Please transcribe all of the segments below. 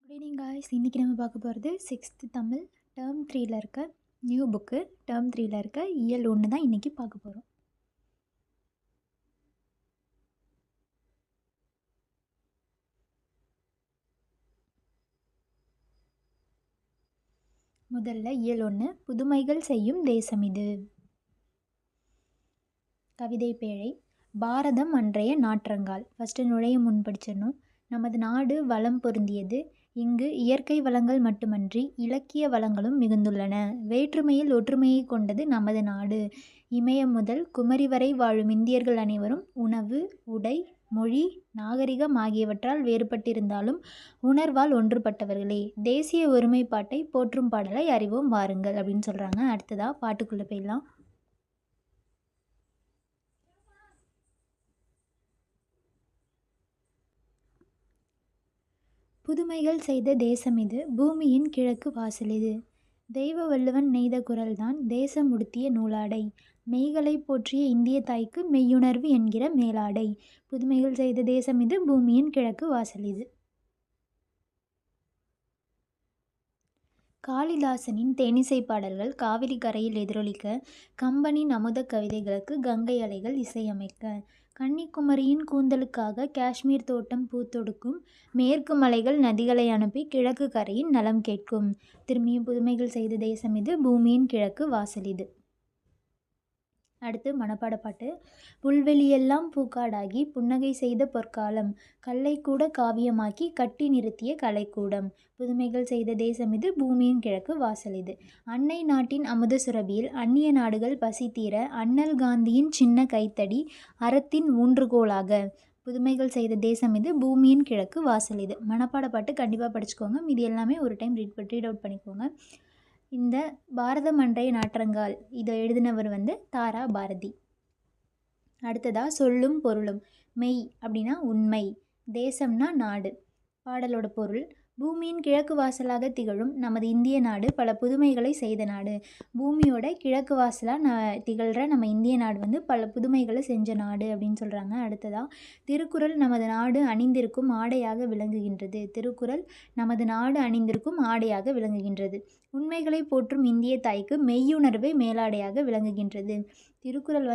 Good evening guys. இன்றைக்கி நம்ம பார்க்க போகிறது 6th தமிழ் டேர்ம் 3ல் இருக்க நியூ புக்கு. டேர்ம் 3ல் இருக்க இயல் 1 தான் இன்றைக்கி பார்க்க போகிறோம். முதல்ல இயல் 1, புதுமைகள் செய்யும் தேசம் இது. கவிதை பேழை. பாரதம் அன்றைய நாற்றங்கால். ஃபஸ்ட்டு நுழைய முன் படிச்சிடணும். நமது நாடு வளம் பொருந்தியது. இங்கு இயற்கை வளங்கள் மட்டுமன்றி இலக்கிய வளங்களும் மிகுந்துள்ளன. வேற்றுமையில் ஒற்றுமையை கொண்டது நமது நாடு. இமயம் முதல் குமரி வரை வாழும் இந்தியர்கள் அனைவரும் உணவு, உடை, மொழி, நாகரிகம் ஆகியவற்றால் வேறுபட்டிருந்தாலும் உணர்வால் ஒன்றுபட்டவர்களே. தேசிய ஒருமைப்பாட்டை போற்றும் பாடலை அறிவோம் வாருங்கள் அப்படின்னு சொல்கிறாங்க. அடுத்ததாக பாட்டுக்குள்ளே போயிடலாம். புதுமைகள் செய்த தேசம் இது. பூமியின் கிழக்கு வாசல் இது. தெய்வ வள்ளுவன் நெய்த குரல்தான் தேசம் உடுத்திய நூலாடை. மெய்களை போற்றிய இந்திய தாய்க்கு மெய்யுணர்வு என்கிற மேலாடை. புதுமைகள் செய்த தேசம் இது. பூமியின் கிழக்கு வாசல் இது. காளிதாசனின் தேனிசை பாடல்கள் காவிரி கரையில் எதிரொலிக்க, கம்பனின் அமுத கவிதைகளுக்கு கங்கை அலைகள் இசையமைக்க, கன்னிக்குமரியின் கூந்தலுக்காக காஷ்மீர் தோட்டம் பூத்தொடுக்கும், மேற்கு மலைகள் நதிகளை அனுப்பி கிழக்கு கரையின் நலம் கேட்கும். திரும்பியும் புதுமைகள் செய்த தேசம் இது. பூமியின் கிழக்கு வாசல் இது. அடுத்து மனப்பாட பாட்டு. புல்வெளியெல்லாம் பூக்காடாகி புன்னகை செய்த பொற்காலம், கல்லை கூட காவியமாக்கி கட்டி நிறுத்திய கலைக்கூடம். புதுமைகள் செய்த தேசம் இது. பூமியின் கிழக்கு வாசல் இது. அன்னை நாட்டின் அமுத சுரபியில் அந்நிய நாடுகள் பசி தீர அண்ணல் காந்தியின் சின்ன கைத்தடி அறத்தின் ஊன்றுகோலாக. புதுமைகள் செய்த தேசம் இது. பூமியின் கிழக்கு வாசல் இது. மனப்பாட பாட்டு கண்டிப்பாக படிச்சுக்கோங்க. மீதி எல்லாமே ஒரு டைம் ரீட் அவுட் பண்ணிக்கோங்க. இந்த பாரதம் அன்றைய நாற்றங்கால் இதை எழுதினவர் தாரா பாரதி. அடுத்ததாக சொல்லும் பொருளும். மெய் அப்படின்னா உண்மை, தேசம்னா நாடு. பாடலோட பொருள். பூமியின் கிழக்கு வாசலாக திகழும் நமது இந்திய நாடு பல புதுமைகளை செய்த நாடு. பூமியோட கிழக்கு வாசலாக திகழ்கிற நம்ம இந்திய நாடு பல புதுமைகளை செஞ்ச நாடு அப்படின்னு சொல்கிறாங்க. அடுத்ததாக திருக்குறள் நமது நாடு அணிந்திருக்கும் ஆடையாக விளங்குகின்றது. திருக்குறள் நமது நாடு அணிந்திருக்கும் ஆடையாக விளங்குகின்றது. உண்மைகளை போற்றும் இந்திய தாய்க்கு மெய்யுணர்வே மேலாடையாக விளங்குகின்றது. திருக்குறள்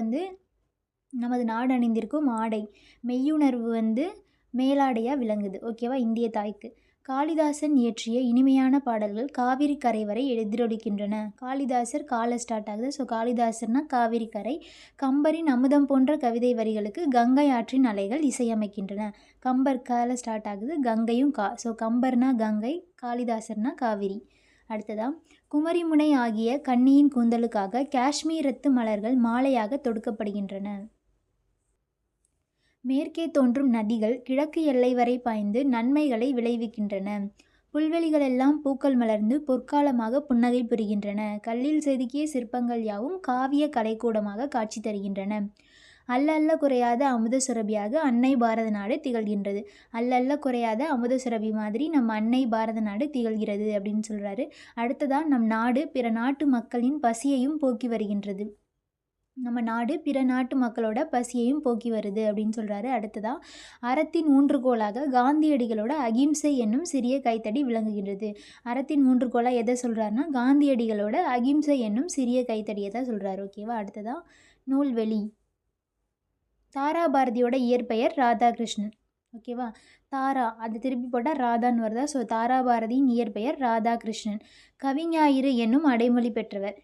நமது நாடு அணிந்திருக்கும் ஆடை, மெய்யுணர்வு மேலாடையாக விளங்குது. ஓகேவா? இந்திய தாய்க்கு. காளிதாசன் இயற்றிய இனிமையான பாடல்கள் காவிரி கரை வரை எதிரொலிக்கின்றன. காளிதாசர் கால ஸ்டார்ட் ஆகுது. ஸோ காளிதாசர்னா காவிரி கரை. கம்பரின் அமுதம் போன்ற கவிதை வரிகளுக்கு கங்கை ஆற்றின் அலைகள் இசையமைக்கின்றன. கம்பர் கால ஸ்டார்ட் ஆகுது. கங்கையும் கா. ஸோ கம்பர்னா கங்கை, காளிதாசர்னா காவிரி. அடுத்ததாக குமரிமுனை ஆகிய கன்னியின் கூந்தலுக்காக காஷ்மீரத்து மலர்கள் மாலையாக தொடுக்கப்படுகின்றன. மேற்கே தோன்றும் நதிகள் கிழக்கு எல்லை வரை பாய்ந்து நன்மைகளை விளைவிக்கின்றன. புல்வெளிகளெல்லாம் பூக்கள் மலர்ந்து பொற்காலமாக புன்னகை புரிகின்றன. கல்லில் செதுக்கிய சிற்பங்கள் யாவும் காவிய கலைக்கூடமாக காட்சி தருகின்றன. அல்ல குறையாத அமுத சுரபியாக அன்னை பாரத நாடு திகழ்கின்றது. அல்ல குறையாத அமுத சுரபி மாதிரி நம்ம அன்னை பாரத நாடு திகழ்கிறது அப்படின்னு சொல்கிறாரு. அடுத்ததாக நம் நாடு பிற நாட்டு மக்களின் பசியையும் போக்கி வருகின்றது. நம்ம நாடு பிற நாட்டு மக்களோட பசியையும் போக்கி வருது அப்படின்னு சொல்கிறாரு. அடுத்ததாக அறத்தின் ஊன்றுகோலாக காந்தியடிகளோட அகிம்சை என்னும் சிறிய கைத்தடி விளங்குகின்றது. அறத்தின் ஊன்றுகோலாக எதை சொல்கிறாருன்னா காந்தியடிகளோட அகிம்சை என்னும் சிறிய கைத்தடியை தான் சொல்கிறாரு. ஓகேவா? அடுத்ததாக நூல்வெளி. தாரா பாரதியோட இயற்பெயர் ராதாகிருஷ்ணன். ஓகேவா? தாரா அது திருப்பி போட்டால் ராதான்னு வருதா? ஸோ தாரா பாரதியின் இயற்பெயர் ராதாகிருஷ்ணன். கவிஞாயிறு என்னும் அடைமொழி பெற்றவர்.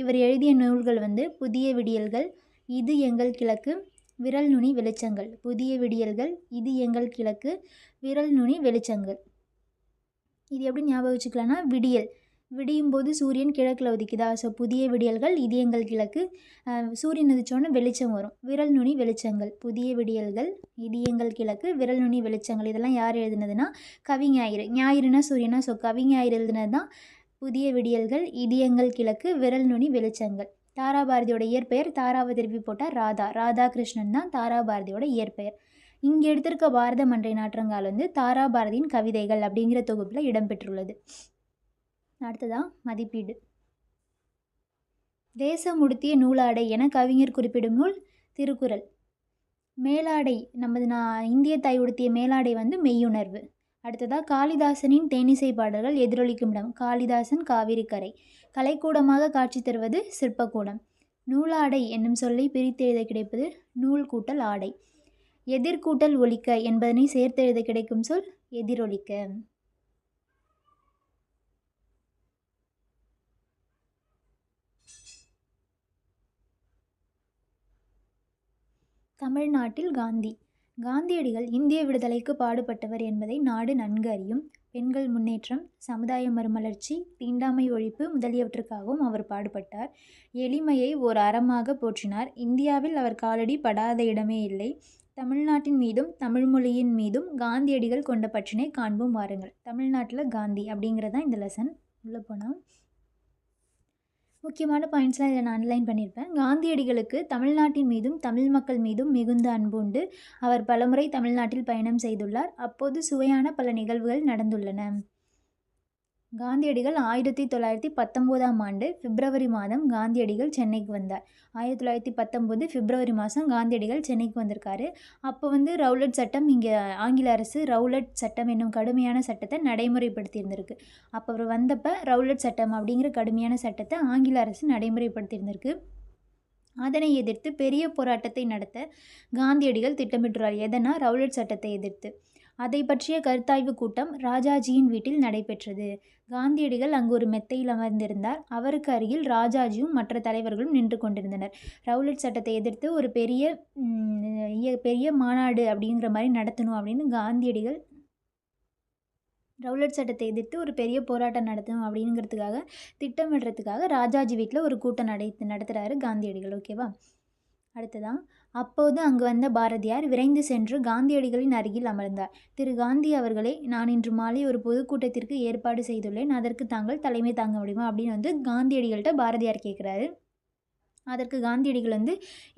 இவர் எழுதிய நூல்கள் புதிய விடியல்கள், இது எங்கள் கிழக்கு, விரல் நுனி வெளிச்சங்கள். புதிய விடியல்கள், இது எங்கள் கிழக்கு, விரல் நுனி வெளிச்சங்கள். இது எப்படி ஞாபகம் வச்சுக்கலாம்னா, விடியும் போது சூரியன் கிழக்கில் உதிக்குதா? ஸோ புதிய விடியல்கள், இது எங்கள் கிழக்கு, சூரியன் உதிச்சோன்னு வெளிச்சம் வரும். விரல் நுனி வெளிச்சங்கள். புதிய விடியல்கள், இது எங்கள் கிழக்கு, விரல் நுனி வெளிச்சங்கள். இதெல்லாம் யார் எழுதுனதுன்னா கவிஞாயிறு. ஞாயிறுனா சூரியனா? ஸோ கவிஞாயிறு எழுதுனது தான் புதிய விடியல்கள், இது எங்கள் கிழக்கு, விரல் நுனி வெளிச்சங்கள். தாரா பாரதியோட இயற்பெயர், தாராவை திருப்பி போட்டால் ராதாகிருஷ்ணன் தான் தாரா பாரதியோட இயற்பெயர். இங்கே எடுத்திருக்க பாரதம் அன்றைய நாற்றங்கால் தாரா பாரதியின் கவிதைகள் அப்படிங்கிற தொகுப்பில் இடம்பெற்றுள்ளது. அடுத்ததாக மதிப்பீடு. தேசம் உடுத்திய நூலாடை என கவிஞர் குறிப்பிடும் நூல் திருக்குறள். மேலாடை, நமது இந்திய தாய் உடுத்திய மேலாடை மெய்யுணர்வு. அடுத்ததாக காளிதாசனின் தேனிசை பாடல்கள் எதிரொலிக்கும் இடம். காளிதாசன் காவிரி கரை. கலைக்கூடமாக காட்சி தருவது சிற்பக்கூடம். நூலாடை என்னும் சொல்லை பிரித்து எழுத கிடைப்பது நூல் கூட்டல் ஆடை. எதிர்கூட்டல் ஒலிக்க என்பதனை சேர்த்து எழுத கிடைக்கும் சொல் எதிரொலிக்க. தமிழ்நாட்டில் காந்தி. காந்தியடிகள் இந்திய விடுதலைக்கு பாடுபட்டவர் என்பதை நாடு நன்கு அறியும். பெண்கள் முன்னேற்றம், சமுதாய மறுமலர்ச்சி, தீண்டாமை ஒழிப்பு முதலியவற்றுக்காகவும் அவர் பாடுபட்டார். எளிமையை ஓர் அறமாக போற்றினார். இந்தியாவில் அவர் காலடி படாத இடமே இல்லை. தமிழ்நாட்டின் மீதும் தமிழ் மொழியின் மீதும் காந்தியடிகள் கொண்ட பற்றினை காண்போம் வாருங்கள். தமிழ்நாட்டில் காந்தி அப்படிங்கிறதான் இந்த லெசன். உள்ளே போனால் முக்கியமான பாயிண்ட்ஸ்லாம் இதில் நான் அண்டர்லைன் பண்ணியிருப்பேன். காந்தியடிகளுக்கு தமிழ்நாட்டின் மீதும் தமிழ் மக்கள் மீதும் மிகுந்த அன்பு உண்டு. அவர் பலமுறை தமிழ்நாட்டில் பயணம் செய்துள்ளார். அப்போது சுவையான பல நிகழ்வுகள் நடந்துள்ளன. காந்தியடிகள் 1919ஆம் ஆண்டு பிப்ரவரி மாதம் காந்தியடிகள் சென்னைக்கு வந்தார். 1919 பிப்ரவரி மாதம் காந்தியடிகள் சென்னைக்கு வந்திருக்காரு. அப்போ ரவுலட் சட்டம், இங்கே ஆங்கில அரசு ரவுலட் சட்டம் என்னும் கடுமையான சட்டத்தை நடைமுறைப்படுத்தியிருந்திருக்கு. அப்போ அவர் வந்தப்போ ரவுலட் சட்டம் அப்படிங்கிற கடுமையான சட்டத்தை ஆங்கில அரசு நடைமுறைப்படுத்தியிருந்திருக்கு. அதனை எதிர்த்து பெரிய போராட்டத்தை நடத்த காந்தியடிகள் திட்டமிட்டுள்ளார். எதனா ரவுலட் சட்டத்தை எதிர்த்து. அதை பற்றிய கருத்தாய்வு கூட்டம் ராஜாஜியின் வீட்டில் நடைபெற்றது. காந்தியடிகள் அங்கு ஒரு மெத்தையில் அமர்ந்திருந்தார். அவருக்கு அருகில் ராஜாஜியும் மற்ற தலைவர்களும் நின்று கொண்டிருந்தனர். ரவுலட் சட்டத்தை எதிர்த்து ஒரு பெரிய மாநாடு அப்படிங்கிற மாதிரி நடத்தணும் அப்படின்னு காந்தியடிகள் ரவுலட் சட்டத்தை எதிர்த்து ஒரு பெரிய போராட்டம் நடத்தணும் அப்படிங்கிறதுக்காக திட்டமிடுறதுக்காக ராஜாஜி வீட்டில் ஒரு கூட்டம் நடத்துகிறாரு காந்தியடிகள். ஓகேவா? அடுத்ததான் அப்போது அங்கு வந்த பாரதியார் விரைந்து சென்று காந்தியடிகளின் அருகில் அமர்ந்தார். திரு காந்தி அவர்களே, நான் இன்று மாலை ஒரு பொதுக்கூட்டத்திற்கு ஏற்பாடு செய்துள்ளேன். அதற்கு தாங்கள் தலைமை தாங்க முடியுமா அப்படின்னு காந்தியடிகள்கிட்ட பாரதியார் கேட்குறாரு. அதற்கு காந்தியடிகள்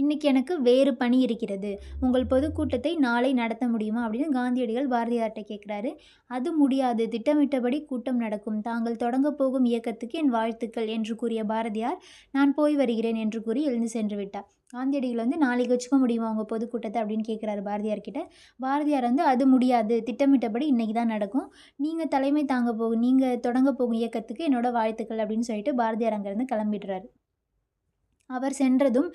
இன்றைக்கி எனக்கு வேறு பணி இருக்கிறது, உங்கள் பொதுக்கூட்டத்தை நாளை நடத்த முடியுமா அப்படின்னு காந்தியடிகள் பாரதியார்கிட்ட கேட்குறாரு. அது முடியாது, திட்டமிட்டபடி கூட்டம் நடக்கும். தாங்கள் தொடங்க போகும் இயக்கத்துக்கு என் வாழ்த்துக்கள் என்று கூறிய பாரதியார் நான் போய் வருகிறேன் என்று கூறி எழுந்து சென்று விட்டார். காந்தியடிகள் நாளைக்கு வச்சுக்க முடியுமா உங்கள் பொதுக்கூட்டத்தை அப்படின்னு கேட்குறாரு பாரதியார்கிட்ட. பாரதியார் அது முடியாது, திட்டமிட்டபடி இன்றைக்கி தான் நடக்கும். நீங்கள் தொடங்க போகும் இயக்கத்துக்கு என்னோட வாழ்த்துக்கள் அப்படின்னு சொல்லிட்டு பாரதியார் அங்கேருந்து கிளம்பிடுறாரு. அவர் சென்றதும்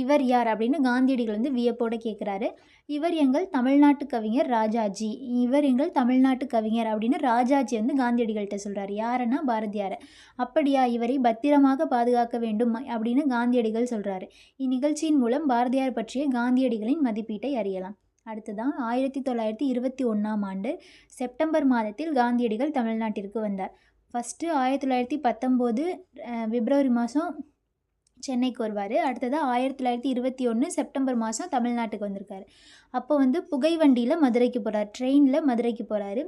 இவர் யார் அப்படின்னு காந்தியடிகள் வியப்போடு கேட்குறாரு. இவர் எங்கள் தமிழ்நாட்டு கவிஞர் ராஜாஜி. இவர் எங்கள் தமிழ்நாட்டு கவிஞர் அப்படின்னு ராஜாஜி காந்தியடிகள்கிட்ட சொல்கிறார். யாருன்னா பாரதியார். அப்படியா, இவரை பத்திரமாக பாதுகாக்க வேண்டும் அப்படின்னு காந்தியடிகள் சொல்கிறாரு. இந்நிகழ்ச்சியின் மூலம் பாரதியார் பற்றிய காந்தியடிகளின் மதிப்பீட்டை அறியலாம். அடுத்ததான் 1921ஆம் ஆண்டு செப்டம்பர் மாதத்தில் காந்தியடிகள் தமிழ்நாட்டிற்கு வந்தார். ஃபஸ்ட்டு 1919 பிப்ரவரி மாதம் சென்னைக்கு வருவார். அடுத்ததாக 1921 செப்டம்பர் மாதம் தமிழ்நாட்டுக்கு வந்திருக்காரு. அப்போ புகை வண்டியில் மதுரைக்கு போகிறார். ட்ரெயினில் மதுரைக்கு போகிறாரு.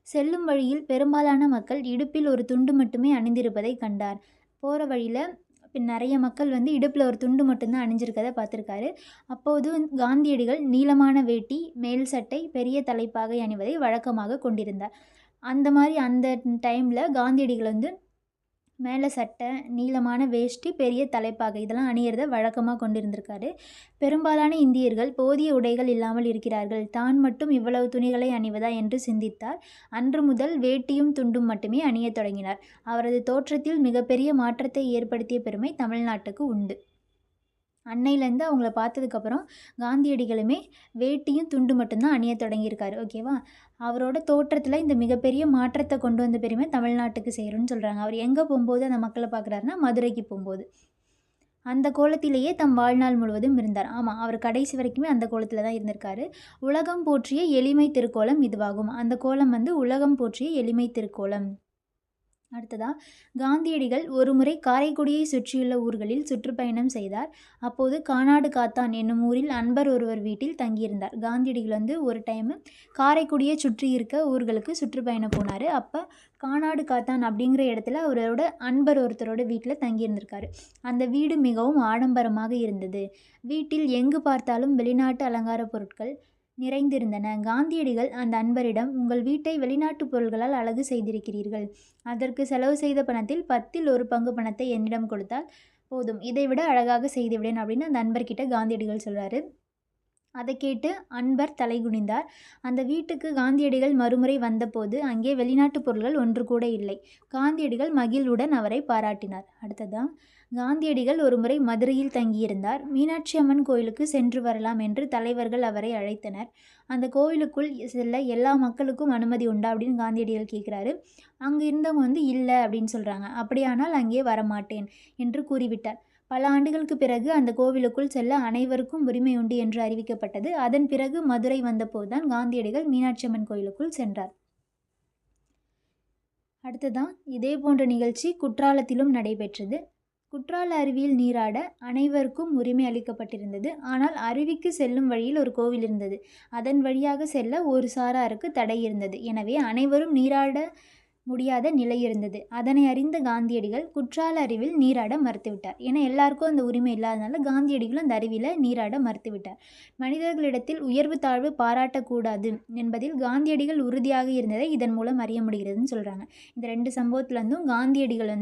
செல்லும் வழியில் பெரும்பாலான மக்கள் இடுப்பில் ஒரு துண்டு மட்டுமே அணிந்திருப்பதை கண்டார். போகிற வழியில் நிறைய மக்கள் இடுப்பில் ஒரு துண்டு மட்டும்தான் அணிஞ்சிருக்கதை பார்த்துருக்காரு. அப்போது காந்தியடிகள் நீளமான வேட்டி, மேல் சட்டை, பெரிய தலைப்பாகை அணிவதை வழக்கமாக கொண்டிருந்தார். அந்த டைமில் காந்தியடிகள் மேலே சட்டை, நீளமான வேஷ்டி, பெரிய தலைப்பாகை இதெல்லாம் அணியிறத வழக்கமாக கொண்டிருந்திருக்காரு. பெரும்பாலான இந்தியர்கள் போதிய உடைகள் இல்லாமல் இருக்கிறார்கள், தான் மட்டும் இவ்வளவு துணிகளை அணிவதா என்று சிந்தித்தார். அன்று முதல் வேட்டியும் துண்டும் மட்டுமே அணியத் தொடங்கினார். அவரது தோற்றத்தில் மிகப்பெரிய மாற்றத்தை ஏற்படுத்திய பெருமை தமிழ்நாட்டுக்கு உண்டு. அன்னையிலேருந்து அவங்கள பார்த்ததுக்கப்புறம் காந்தியடிகளுமே வேட்டியும் துண்டு மட்டும்தான் அணிய தொடங்கியிருக்காரு. ஓகேவா? அவரோட தோற்றத்தில் இந்த மிகப்பெரிய மாற்றத்தை கொண்டு வந்த பெருமை தமிழ்நாட்டுக்கு செய்கிறோன்னு சொல்கிறாங்க. அவர் எங்கே போகும்போது அந்த மக்களை பார்க்குறாருன்னா மதுரைக்கு போகும்போது. அந்த கோலத்திலேயே தம் வாழ்நாள் முழுவதும் இருந்தார். ஆமாம், அவர் கடைசி வரைக்குமே அந்த கோலத்தில் தான் இருந்திருக்காரு. உலகம் போற்றிய எளிமை திருக்கோலம் இதுவாகும். அந்த கோலம் உலகம் போற்றிய எளிமை திருக்கோலம். அடுத்ததாக காந்தியடிகள் ஒருமுறை காரைக்குடியை சுற்றியுள்ள ஊர்களில் சுற்றுப்பயணம் செய்தார். அப்போது கானாடு காத்தான் என்னும் ஊரில் அன்பர் ஒருவர் வீட்டில் தங்கியிருந்தார். காந்தியடிகள் ஒரு டைமு காரைக்குடியை சுற்றி இருக்க ஊர்களுக்கு சுற்றுப்பயணம் போனார். அப்போ கானாடு காத்தான் அப்படிங்கிற இடத்துல அவரோட அன்பர் ஒருத்தரோட வீட்டில் தங்கியிருந்திருக்காரு. அந்த வீடு மிகவும் ஆடம்பரமாக இருந்தது. வீட்டில் எங்கு பார்த்தாலும் வெளிநாட்டு அலங்கார பொருட்கள் நிறைந்திருந்தன. காந்தியடிகள் அந்த அன்பரிடம், உங்கள் வீட்டை வெளிநாட்டு பொருள்களால் அழகு செய்திருக்கிறீர்கள். அதற்கு செலவு செய்த பணத்தில் 10ல் 1 பங்கு பணத்தை என்னிடம் கொடுத்தால் போதும், இதைவிட அழகாக செய்துவிடேன் அப்படின்னு அந்த அன்பர்கிட்ட காந்தியடிகள் சொல்கிறாரு. அதை கேட்டு அன்பர் தலைகுனிந்தார். அந்த வீட்டுக்கு காந்தியடிகள் மறுமுறை வந்தபோது அங்கே வெளிநாட்டு பொருள்கள் ஒன்று கூட இல்லை. காந்தியடிகள் மகிழ்வுடன் அவரை பாராட்டினார். அடுத்ததா, காந்தியடிகள் ஒருமுறை மதுரையில் தங்கியிருந்தார். மீனாட்சி அம்மன் கோயிலுக்கு சென்று வரலாம் என்று தலைவர்கள் அவரை அழைத்தனர். அந்த கோயிலுக்குள் செல்ல எல்லா மக்களுக்கும் அனுமதி உண்டா அப்படின்னு காந்தியடிகள் கேட்குறாரு. அங்கே இருந்தவங்க இல்லை அப்படின்னு சொல்கிறாங்க. அப்படியானால் அங்கே வரமாட்டேன் என்று கூறிவிட்டார். பல ஆண்டுகளுக்கு பிறகு அந்த கோவிலுக்குள் செல்ல அனைவருக்கும் உரிமை உண்டு என்று அறிவிக்கப்பட்டது. அதன் பிறகு மதுரை வந்தபோதுதான் காந்தியடிகள் மீனாட்சி அம்மன் கோயிலுக்குள் சென்றார். அடுத்ததான், இதே போன்ற நிகழ்ச்சி குற்றாலத்திலும் நடைபெற்றது. குற்றால அருவியில் நீராட அனைவருக்கும் உரிமை அளிக்கப்பட்டிருந்தது. ஆனால் அருவிக்கு செல்லும் வழியில் ஒரு கோவில் இருந்தது. அதன் வழியாக செல்ல ஒரு சாராருக்கு தடை இருந்தது. எனவே அனைவரும் நீராட முடியாத நிலை இருந்தது. அதனை அறிந்த காந்தியடிகள் குற்றால அருவியில் நீராட மறுத்துவிட்டார். ஏன்னா எல்லாருக்கும் அந்த உரிமை இல்லாதனால காந்தியடிகளும் அந்த அருவியில் நீராட மறுத்துவிட்டார். மனிதர்களிடத்தில் உயர்வு தாழ்வு பாராட்டக்கூடாது என்பதில் காந்தியடிகள் உறுதியாக இருந்ததை இதன் மூலம் அறிய முடிகிறதுன்னு சொல்கிறாங்க. இந்த 2 சம்பவத்துலேருந்தும் காந்தியடிகள்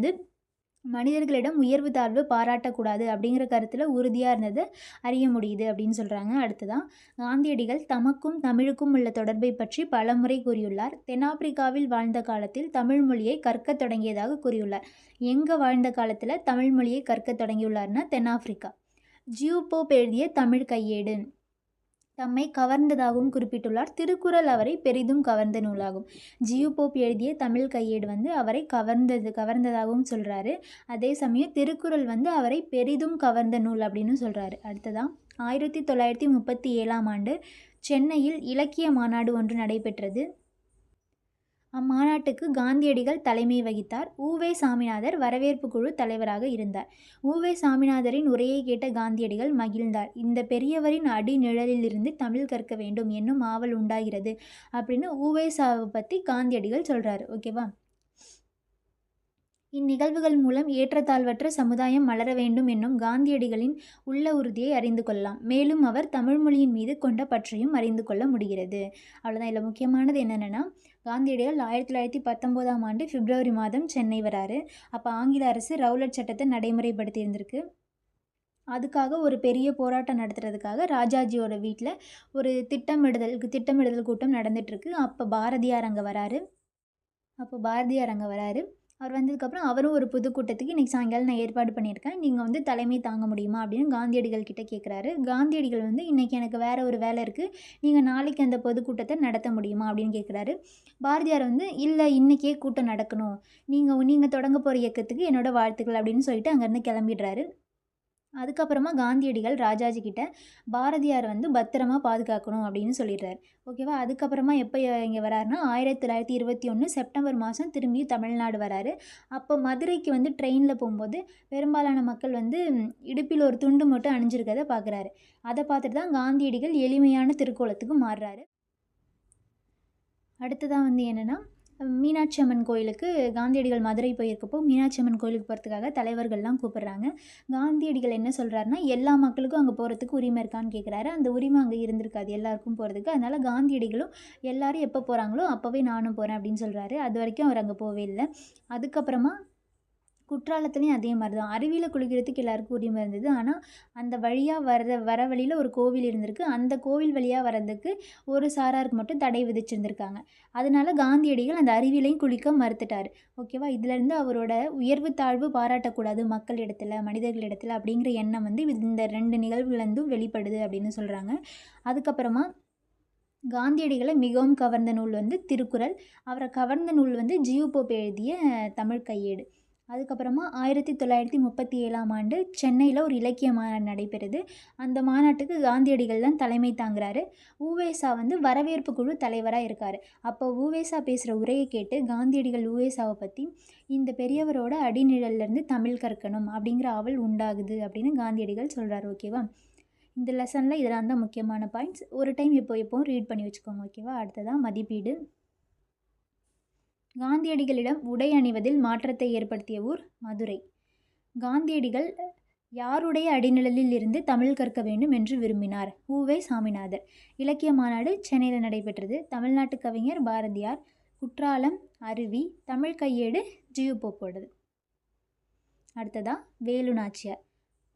மனிதர்களிடம் உயர்வு தாழ்வு பாராட்டக்கூடாது அப்படிங்கிற கருத்தில் உறுதியாக இருந்ததை அறிய முடியுது அப்படின்னு சொல்கிறாங்க. அடுத்ததான், காந்தியடிகள் தமக்கும் தமிழுக்கும் உள்ள தொடர்பை பற்றி பலமுறை கூறியுள்ளார். தென்னாப்பிரிக்காவில் வாழ்ந்த காலத்தில் தமிழ் மொழியை கற்க தொடங்கியதாக கூறியுள்ளார். எங்கே வாழ்ந்த காலத்தில் தமிழ் மொழியை கற்க தொடங்கியுள்ளார்னா தென்னாப்பிரிக்கா. ஜியு போப் எழுதிய தமிழ் கையேடு தம்மை கவர்ந்ததாகவும் குறிப்பிட்டுள்ளார். திருக்குறள் அவரை பெரிதும் கவர்ந்த நூலாகும். ஜியு போப் எழுதிய தமிழ் கையேடு அவரை கவர்ந்ததாகவும் சொல்கிறாரு. அதே சமயம் திருக்குறள் அவரை பெரிதும் கவர்ந்த நூல் அப்படின்னு சொல்கிறாரு. அடுத்ததான், 1937ஆம் ஆண்டு சென்னையில் இலக்கிய மாநாடு ஒன்று நடைபெற்றது. அம்மாநாட்டுக்கு காந்தியடிகள் தலைமை வகித்தார். உ.வே. சாமிநாதர் வரவேற்பு குழு தலைவராக இருந்தார். உ.வே. சாமிநாதரின் உரையை கேட்ட காந்தியடிகள் மகிழ்ந்தார். இந்த பெரியவரின் அடி நிழலிலிருந்து தமிழ் கற்க வேண்டும் என்னும் ஆவல் உண்டாகிறது அப்படின்னு உ.வே. சாவை பற்றி காந்தியடிகள் சொல்கிறாரு. ஓகேவா? இந்நிகழ்வுகள் மூலம் ஏற்றத்தாழ்வற்ற சமுதாயம் மலர வேண்டும் என்னும் காந்தியடிகளின் உள்ள உறுதியை அறிந்து கொள்ளலாம். மேலும் அவர் தமிழ் மொழியின் மீது கொண்ட பற்றையும் அறிந்து கொள்ள முடிகிறது. அவ்வளோதான். இதில் முக்கியமானது என்னென்னா, காந்தியடிகள் 1919ஆம் ஆண்டு பிப்ரவரி மாதம் சென்னை வராரு. அப்போ ஆங்கில அரசு ரவுலட் சட்டத்தை நடைமுறைப்படுத்தி இருந்திருக்கு. அதுக்காக ஒரு பெரிய போராட்டம் நடத்துறதுக்காக ராஜாஜியோட வீட்டில் ஒரு திட்டமிடுதல் கூட்டம் நடந்துகிட்ருக்கு. அப்போ பாரதியார் அங்கே வராரு. அவர் வந்ததுக்கப்புறம் அவரும் ஒரு பொதுக்கூட்டத்துக்கு இன்றைக்கி சாயங்காலம் நான் ஏற்பாடு பண்ணியிருக்கேன், நீங்கள் தலைமை தாங்க முடியுமா அப்படின்னு காந்தியடிகள் கிட்ட கேட்குறாரு. காந்தியடிகள் இன்றைக்கி எனக்கு வேறு ஒரு வேலை இருக்குது, நீங்கள் நாளைக்கு அந்த பொதுக்கூட்டத்தை நடத்த முடியுமா அப்படின்னு கேட்குறாரு. பாரதியார் இல்லை, இன்றைக்கே கூட்டம் நடக்கணும், நீங்கள் தொடங்க போகிற இயக்கத்துக்கு என்னோடய வாழ்த்துக்கள் அப்படின்னு சொல்லிட்டு அங்கேருந்து கிளம்பிடுறாரு. அதுக்கப்புறமா காந்தியடிகள் ராஜாஜி கிட்ட பாரதியார் பத்திரமா பாதுகாக்கணும் அப்படின்னு சொல்லிடுறாரு. ஓகேவா? அதுக்கப்புறமா எப்போ இங்கே வராருன்னா 1921 செப்டம்பர் மாதம் திரும்பியும் தமிழ்நாடு வராரு. அப்போ மதுரைக்கு ட்ரெயினில் போகும்போது பெரும்பாலான மக்கள் இடுப்பில் ஒரு துண்டு மட்டும் அணிஞ்சிருக்கிறத பார்க்குறாரு. அதை பார்த்துட்டு தான் காந்தியடிகள் எளிமையான திருக்கோலத்துக்கு மாறுறாரு. அடுத்ததான் என்னென்னா, மீனாட்சி அம்மன் கோயிலுக்கு காந்தியடிகள் மதுரை போயிருக்கப்போ மீனாட்சி அம்மன் கோயிலுக்கு போகிறதுக்காக தலைவர்கள்லாம் கூப்பிட்றாங்க. காந்தியடிகள் என்ன சொல்கிறாருன்னா, எல்லா மக்களுக்கும் அங்கே போகிறதுக்கு உரிமை இருக்கான்னு கேட்குறாரு. அந்த உரிமை அங்கே இருந்திருக்காது எல்லாருக்கும் போகிறதுக்கு. அதனால் காந்தியடிகளும் எல்லாரும் எப்போ போகிறாங்களோ அப்போவே நானும் போகிறேன் அப்படின்னு சொல்கிறாரு. அது வரைக்கும் அவர் அங்கே போகவே இல்லை. அதுக்கப்புறமா குற்றாலத்துலேயும் அதே மாதிரி தான். அருவியில் குளிக்கிறதுக்கு எல்லாருக்கும் உரிமை இருந்தது. ஆனால் அந்த வழியாக வர வழியில் ஒரு கோவில் இருந்திருக்கு. அந்த கோவில் வழியாக வர்றதுக்கு ஒரு சாராருக்கு மட்டும் தடை விதிச்சிருந்துருக்காங்க. அதனால காந்தியடிகள் அந்த அருவியிலையும் குளிக்க மறுத்துட்டார். ஓகேவா? இதுலேருந்து அவரோட உயர்வு தாழ்வு பாராட்டக்கூடாது மக்களிடத்தில், மனிதர்களிடத்தில் அப்படிங்கிற எண்ணம் இந்த 2 நிகழ்வுலேருந்தும் வெளிப்படுது அப்படின்னு சொல்கிறாங்க. அதுக்கப்புறமா காந்தியடிகளை மிகவும் கவர்ந்த நூல் திருக்குறள். அவரை கவர்ந்த நூல் ஜியு போப் எழுதிய தமிழ் கையேடு. அதுக்கப்புறமா 1937ஆம் ஆண்டு சென்னையில் ஒரு இலக்கிய மாநாடு நடைபெறுது. அந்த மாநாட்டுக்கு காந்தியடிகள் தான் தலைமை தாங்குறாரு. உ.வே.சா வரவேற்பு குழு தலைவராக இருக்கார். அப்போ உ.வே.சா பேசுகிற உரையை கேட்டு காந்தியடிகள் உ.வே.சாவை பற்றி இந்த பெரியவரோட அடிநிழல்லேருந்து தமிழ் கற்கணும் அப்படிங்கிற ஆவல் உண்டாகுது அப்படின்னு காந்தியடிகள் சொல்கிறார். ஓகேவா? இந்த லெசனில் இதெல்லாம் தான் முக்கியமான பாயிண்ட்ஸ். ஒரு டைம் எப்போவும் ரீட் பண்ணி வச்சுக்கோங்க. ஓகேவா? அடுத்ததான் மதிப்பீடு. காந்தியடிகளிடம் உடை அணிவதில் மாற்றத்தை ஏற்படுத்திய ஊர் மதுரை. காந்தியடிகள் யாருடைய அடிநிழலில் இருந்து தமிழ் கற்க வேண்டும் என்று விரும்பினார்? உ.வே. சாமிநாதர். இலக்கிய மாநாடு சென்னையில் நடைபெற்றது. தமிழ்நாட்டு கவிஞர் பாரதியார். குற்றாலம், அருவி, தமிழ் கையேடு ஜியு போப்போடது. அடுத்ததா வேலு நாச்சியார்.